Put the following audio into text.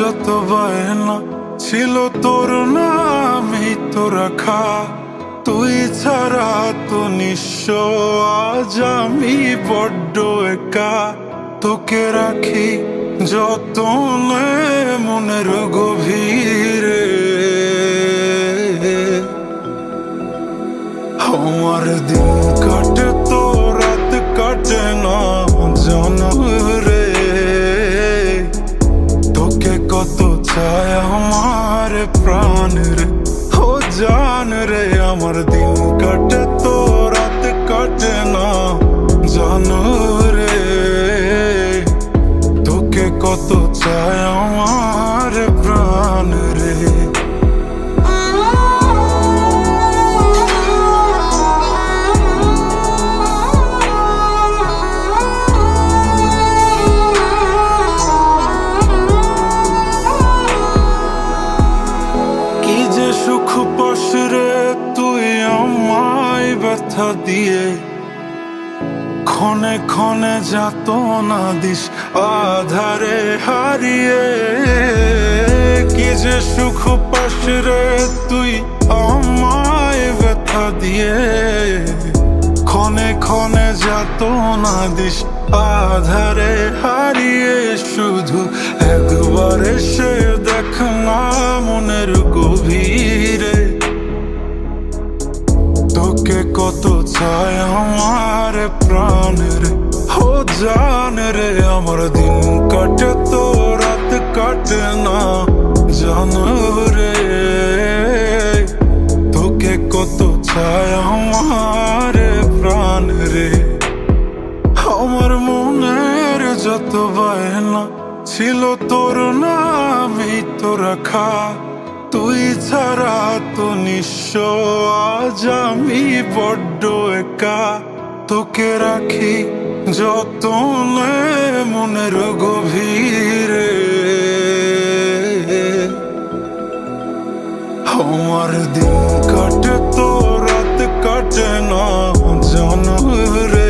যত বায়না ছিল তোর নামেই তো রাখা, তুই ছাড়া তো নিঃস্ব আজ আমি বড্ড একা। তোকে রাখি যতনে মনের গভীরে, আমার দিন কাটে তো রাত কাটে না জানো রে। তোকে কত চায় আমার প্রাণ রে, ও জান রে। আমার দিন কাটে তো রাত কাটে না জানো রে। তোকে কত চায় আমার প্রাণ রে। কি যে সুখ পাস রে তুই আমায় ব্যথা দিয়ে, ক্ষণে ক্ষণে যাতনা দিস আধারে হারিয়ে। কি যে সুখ পাস রে তুই আমায় ব্যথা দিয়ে, ক্ষণে ক্ষণে যাতনা দিস আধারে হারিয়ে। শুধু একবার এসে দেখ না মনের গভীরে, তোকে কত চায় আমার প্রাণ রে, ও জান রে। আমার দিন কাটে তো রাত কাটে না জানো রে। তোকে কত চায় আমার প্রাণ রে। আমার মনের যত বায়না ছিল তোর নামেই তো রাখা, তুই ছাড়া তো নিঃস্ব আজ আমি বড্ড একা। তোকে রাখি যতনে মনের গভীরে, আমার দিন কাটে তো রাত কাটে না জানো রে।